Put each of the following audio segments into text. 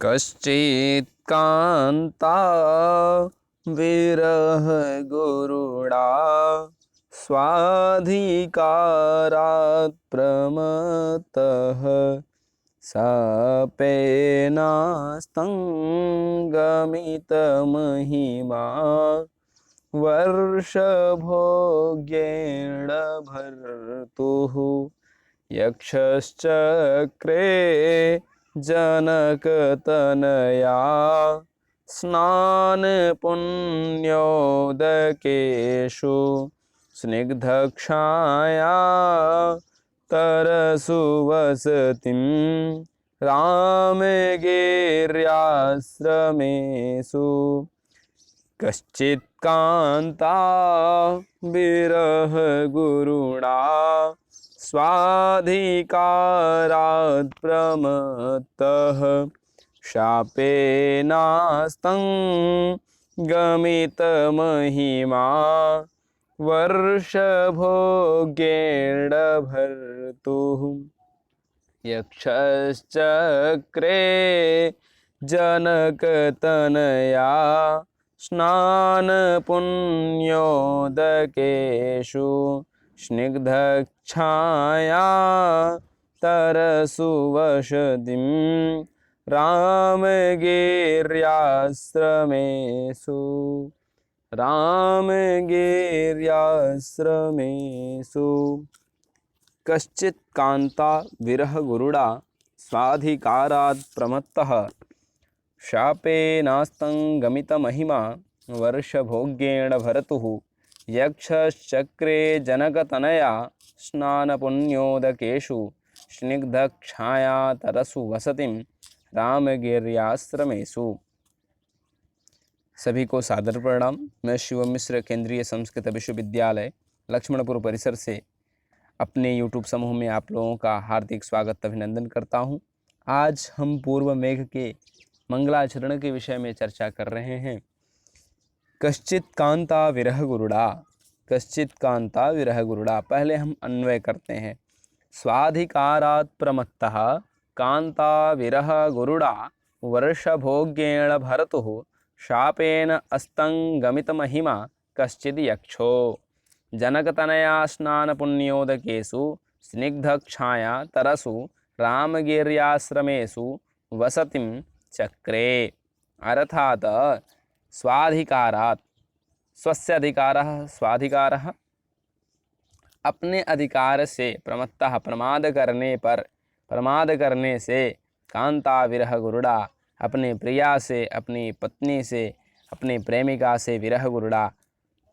कश्चित् कान्ता विरह गुरुडा स्वाधिकारात् प्रमत्तः सपेनास्तं गमितमहिमा वर्षभोग्येण भर्तुः यक्षश्चक्रे जनकतनया स्नानपुण्योदकेषु स्निग्धक्षाया तरसु वसतिं रामगिर्याश्रमेषु कश्चित् कान्ता विरह गुरुणा स्वाधिकारात् प्रमत्तः शापेनास्तं गमितमहिमा वर्षभोग्येण भर्तुः यक्षश्चक्रे जनकतनया स्नानपुण्योदकेषु स्निग्धच्छाया तरसु वसतिं रामगिर्याश्रमेषु रामगिर्याश्रमेषु कश्चित् कान्ता विरह गुरुडा स्वाधिकारात् प्रमत्तः शापेनास्तं गमितमहिमा वर्षभोग्येण भर्तुः यक्षश्चक्रे जनकतनया स्नानपुण्योदकेषु स्निग्धक्षाया तरसु वसतिं रामगिर्याश्रमेषु। सभी को सादर प्रणाम। मैं शिवम मिश्र केंद्रीय संस्कृत विश्वविद्यालय लक्ष्मणपुर परिसर से अपने यूट्यूब समूह में आप लोगों का हार्दिक स्वागत अभिनंदन करता हूं। आज हम पूर्व मेघ के मंगलाचरण के विषय में चर्चा कर रहे हैं। कश्चित् कांता विरह गुरुडा, कश्चित् कांता विरह गुरुडा। पहले हम अन्वय करते हैं। स्वाधिकारात् प्रमत्तः कांता विरह गुरुडा वर्षभोग्येण भर्तुः शापेन अस्तं गमितमहिमा कश्चिद् यक्षो जनकतनया स्नानपुण्योदकेषु स्निग्धक्षाया तरसु रामगिर्याश्रमेषु वसतिं चक्रे। अर्थात स्वाधिकारात्, स्वस्य अधिकारः स्वाधिकारः, अपने अधिकार से, प्रमत्तः प्रमाद करने से, कांता विरह गुरुडा अपने प्रिया से, अपनी पत्नी से, अपनी प्रेमिका से, विरह गुरुडा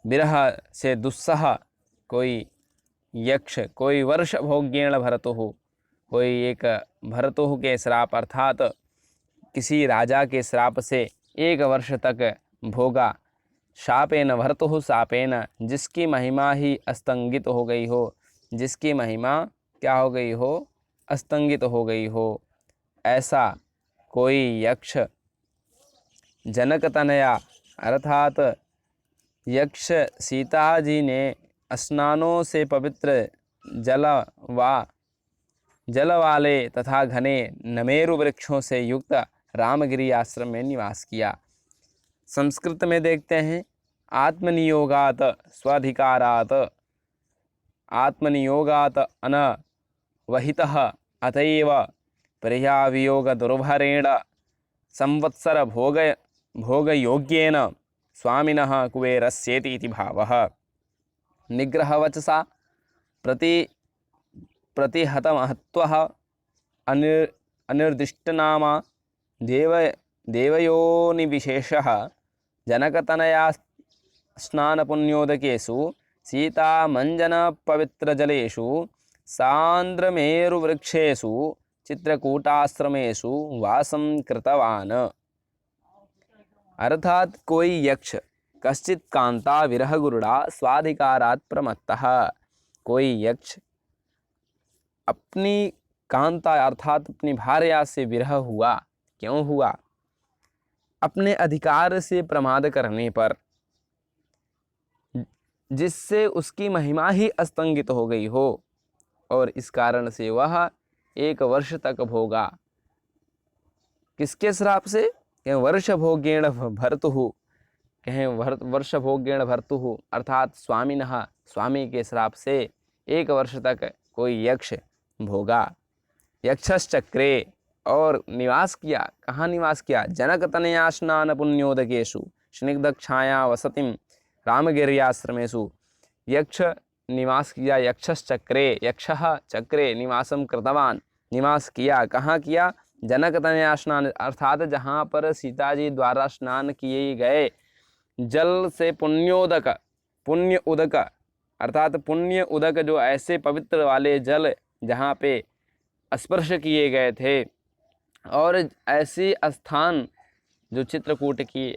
विरह से दुस्सह कोई यक्ष, कोई वर्ष भोग्येण भर्तुः, कोई एक भर्तुः के श्राप अर्थात किसी राजा के श्राप से 1 वर्ष तक भोगा। शापेन भर्तुः शापेन, जिसकी महिमा ही अस्तंगित हो गई हो, जिसकी महिमा क्या हो गई हो, अस्तंगित हो गई हो, ऐसा कोई यक्ष जनकतनया अर्थात यक्ष सीता जी ने स्नानों से पवित्र जल वाले तथा घने नमेरु वृक्षों से युक्त रामगिरी आश्रम में निवास किया। संस्कृत में देखते हैं, आत्मनियोगात स्वाधिकारात, आत्मनियोगात अनवहितः अतएव प्रियावियोग दुर्भरेण संवत्सर भोगयोग्येन स्वामिनः कुबेरस्येति इति भावः। निग्रहवचसा प्रतिहतमहत्वः अनिर्दिष्टनामा देवयोनिविशेषः जनकतनया स्नानपुण्योदकेषु सीतामञ्जनपवित्रजलेषु सान्द्रमेरुवृक्षेषु चित्रकूटाश्रमेषु वासं कृतवान्। अर्थात कोई यक्ष कश्चित् कांता विरह गुरुडा स्वाधिकारात् प्रमत्तः, कोई यक्ष अपनी कांता अर्थात अपनी भार्या से विरह हुआ। क्यों हुआ? अपने अधिकार से प्रमाद करने पर, जिससे उसकी महिमा ही अस्तंगित हो गई हो और इस कारण से वह 1 वर्ष तक भोगा। किसके श्राप से? कहें वर्षभोगेण भर्तुः, कहें वर्षभोगेण भर्तुः अर्थात स्वामिनः, स्वामी के श्राप से 1 वर्ष तक कोई यक्ष भोगा। यक्षश्चक्रे, और निवास किया। कहाँ निवास किया? जनकतनया स्नान पुण्योदकेषु स्निग्धक्षाया वसतिं रामगिर्याश्रमेषु। यक्ष निवास किया। यक्षश्चक्रे, यक्षः चक्रे निवासं कृतवान, निवास किया। कहाँ किया? जनकतनया स्नान, अर्थात जहाँ पर सीता जी द्वारा स्नान किए गए जल से पुण्योदक, पुण्य उदक अर्थात पुण्य उदक, जो ऐसे पवित्र वाले जल जहाँ पे स्पर्श किए गए थे, और ऐसी स्थान जो चित्रकूट की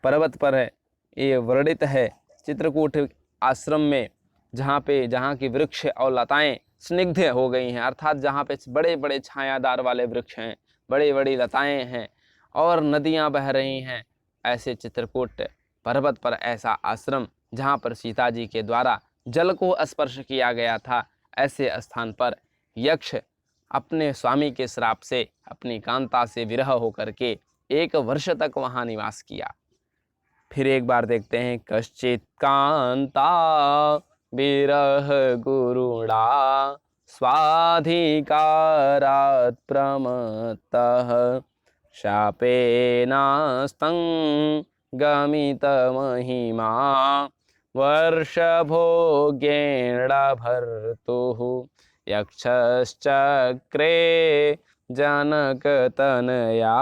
पर्वत पर है, ये वर्णित है। चित्रकूट आश्रम में जहाँ की वृक्ष और लताएं स्निग्ध हो गई हैं, अर्थात जहाँ पे बड़े बड़े छायादार वाले वृक्ष हैं, बड़ी बड़ी लताएं हैं और नदियाँ बह रही हैं, ऐसे चित्रकूट पर्वत पर ऐसा आश्रम जहाँ पर सीता जी के द्वारा जल को स्पर्श किया गया था, ऐसे स्थान पर यक्ष अपने स्वामी के श्राप से, अपनी कांता से विरह होकर के 1 वर्ष तक वहाँ निवास किया। फिर एक बार देखते हैं। कश्चित् कांता विरह गुरुणा स्वाधिकारात् प्रमत्तः शापेनास्तं गमित महिमा वर्षभोगेण भर्तुः यक्षश्चक्रे जनकतनया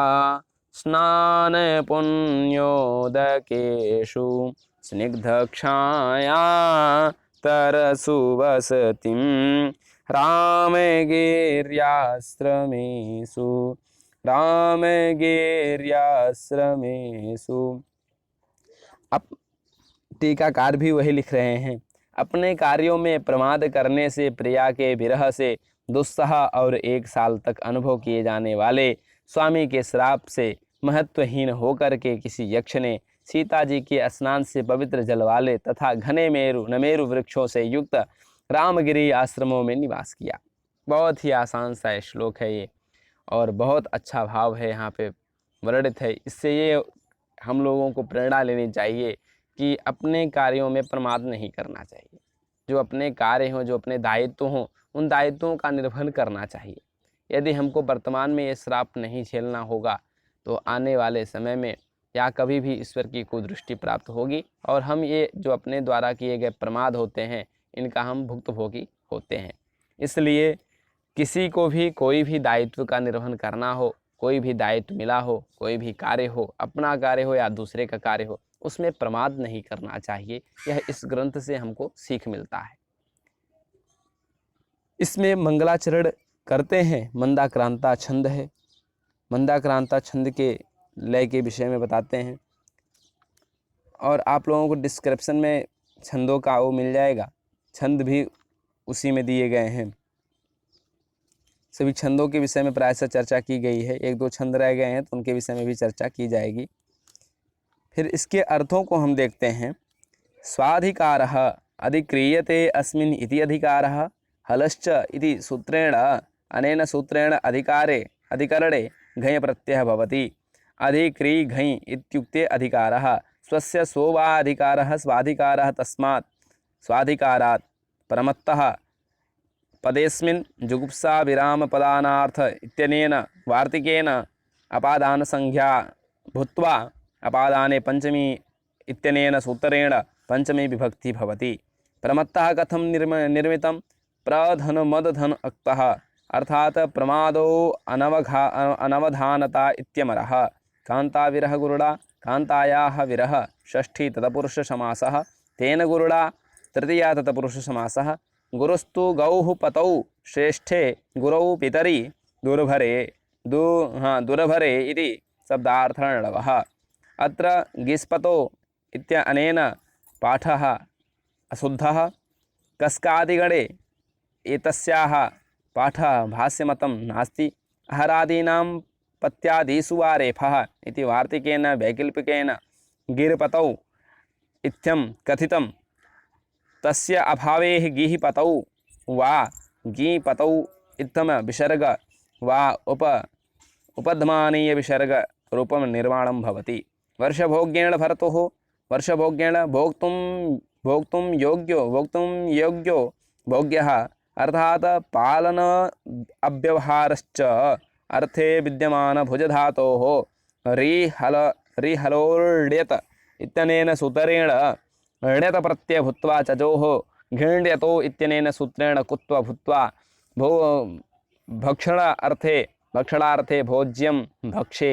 स्नान पुण्योदकेषु स्निग्धक्षाया तरसु वसतिं रामगिर्याश्रमेषु, रामगिर्याश्रमेषु। अब टीकाकार भी वही लिख रहे हैं। अपने कार्यों में प्रमाद करने से, प्रिया के विरह से दुस्सह और 1 साल तक अनुभव किए जाने वाले स्वामी के श्राप से महत्वहीन होकर के किसी यक्ष ने सीता जी के स्नान से पवित्र जल वाले तथा घने नमेरु वृक्षों से युक्त रामगिरी आश्रमों में निवास किया। बहुत ही आसान सा श्लोक है ये, और बहुत अच्छा भाव है यहाँ पे वर्णित है। इससे ये हम लोगों को प्रेरणा लेनी चाहिए कि अपने कार्यों में प्रमाद नहीं करना चाहिए। जो अपने कार्य हों, जो अपने दायित्व हों, उन दायित्वों का निर्वहन करना चाहिए। यदि हमको वर्तमान में ये श्राप नहीं झेलना होगा तो आने वाले समय में या कभी भी ईश्वर की कुदृष्टि प्राप्त होगी, और हम ये जो अपने द्वारा किए गए प्रमाद होते हैं, इनका हम भुक्तभोगी होते हैं। इसलिए किसी को भी कोई भी दायित्व का निर्वहन करना हो, कोई भी दायित्व मिला हो, कोई भी कार्य हो, अपना कार्य हो या दूसरे का कार्य हो, उसमें प्रमाद नहीं करना चाहिए। यह इस ग्रंथ से हमको सीख मिलता है। इसमें मंगलाचरण करते हैं। मंदाक्रांता छंद है। मंदाक्रांता छंद के लय के विषय में बताते हैं, और आप लोगों को डिस्क्रिप्शन में छंदों का वो मिल जाएगा। छंद भी उसी में दिए गए हैं। सभी छंदों के विषय में प्रायः चर्चा की गई है। 1-2 छंद रह गए हैं तो उनके विषय में भी चर्चा की जाएगी। फिर इसके अर्थों को हम देखते हैं। स्वाधिकारः अधिक्रियते अस्मिन् इति अधिकारः हलश्च इति सूत्रेण, अनेन सूत्रेण अधिकरणे घञ् प्रत्ययः भवति। अधिक्री घञ् इत्युक्ते अधिकारः। स्वस्य सो वा अधिकारः स्वाधिकारः, तस्मात् स्वाधिकारात् प्रमत्तः पदेस्मिन् जुगुप्सा विराम पदानार्थ इत्यनेन वार्तिकेन अपादान संज्ञा भूत्वा अपादाने पंचमी इत्यनेन सूत्रेण पंचमी विभक्ति भवति। प्रमत्तः कथं निर्मितं? प्रधन मदधन अक्तः, अर्थात प्रमादो अनवधानता इत्यमरः। कांता विरह गुरुडा, कांतायाः विरह षष्ठी तत्पुरुष समासः, तेन गुरुडा तृतीया तत्पुरुष समासः। गुरुस्तु गौः पतौ श्रेष्ठे गुरौ पितरि दुर्भरे इति शब्दार्थर्णवः। अत्र गिस्पतो इत्यनेन पाठः अशुद्धः। कस्कादिगणे एतस्याः पाठः भाष्यमतं नास्ति। अहरादीनां पत्यादिषु वा रेफः इति वार्तिकेन वैकल्पिकेन गिरपतौ इत्थं कथितं। तस्य अभावे गिः पतौ वा गी पतौ इत्थम विसर्ग वा उपध्मानीय विसर्गरूपं निर्माणं भवति। वर्षभोग्येण भर्तुः वर्षभोग्येण भोक्तुं योग्यो भोग्यः अर्थात् पालन अव्यवहारश्च अर्थे विद्यमान भुजधातोः रिहलोड्यत इत्यनेन सूत्रेण ण्यत प्रत्यय भूत्वा चजोः घिण्यतो इत्यनेन सूत्रेण कुत्वा भूत्वा भक्षणार्थे भोज्यं भक्षे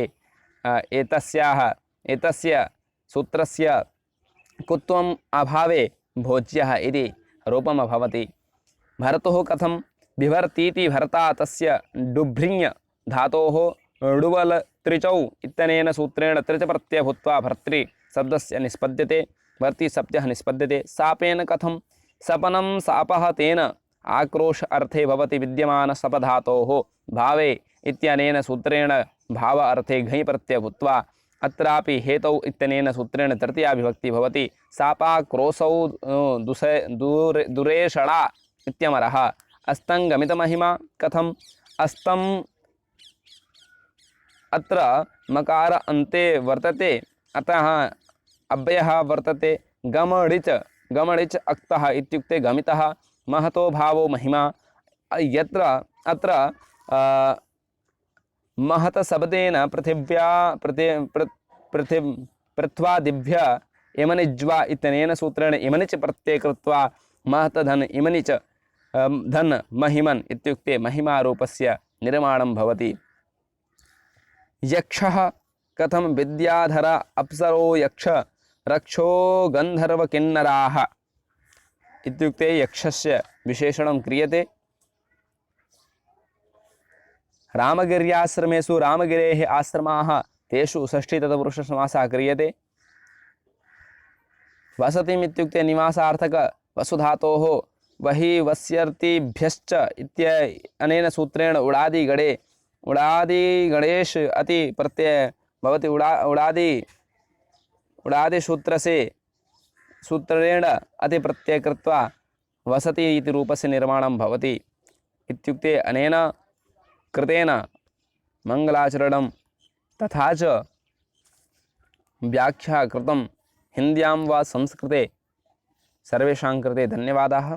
एतस्य सूत्रस्य कुत्वम् अभावे भोज्यः इति रूपम् भवति। भर्तुः कथं बिभर्तीति भर्ता तस्य डुभ्रिञ् धातोः डुवल त्रिचौ इत्यनेन सूत्रेण त्रिच प्रत्यय भूत्वा भर्तृ शब्दस्य निष्पद्यते भर्ति शब्दः निष्पद्यते। सापेन कथं सपनं सापः तेन आक्रोश अर्थे भवति विद्यमान सपधातोः भावे इत्यनेन सूत्रेण भाव अर्थे घञ् प्रत्यय भूत्वा अत्रापि हेतौ इत्यनेन सूत्रेण तृतीया विभक्ति भवति। सापाक्रोशौ दुरेषणा इत्यमरः। अस्तं गमितमहिमा कथम् अस्तं अत्र मकार अन्ते वर्तते अतः अव्ययः वर्तते। गमडिच अक्तः इत्युक्ते गमितः। महतो भावो महिमा यत्र अत्र महत शब्देन पृथ्वादिभ्य इमनिज्वा इत्यनेन सूत्रेण इमनिच प्रत्यय कृत्वा महत धन इमनिच धन महिमन् इत्युक्ते महिमारूपस्य निर्माणं भवति। यक्षः कथं विद्याधर अप्सरो यक्ष रक्षो गन्धर्वकिन्नराः इत्युक्ते यक्षस्य विशेषणं क्रियते। रामगिर्याश्रमेषु रामगिरेः आश्रमाः तेषु षष्ठी तत्पुरुषसमासः क्रियते। वसतिम् इत्युक्ते निवासार्थक वसुधातोः वहि वस्यर्तिभ्यश्च इत्यनेन सूत्रेण उडादिगणेश अति प्रत्यय भवति। उडादि सूत्रेण अति प्रत्यय कृत्वा वसति इति रूपस्य निर्माणं भवति। इत्युक्ते अनेन कृतेन मङ्गलाचरणं तथा च व्याख्या कृतं हिन्द्यां वा संस्कृते सर्वेषां कृते धन्यवादाः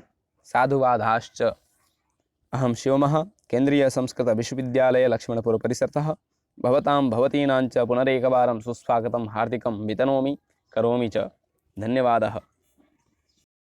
साधुवादाश्च। अहं शिवमः केन्द्रीयसंस्कृतविश्वविद्यालय लक्ष्मणपुरपरिसरतः भवतीनां च पुनरेकवारं सुस्वागतं हार्दिकं वितनोमि करोमि च। धन्यवादः।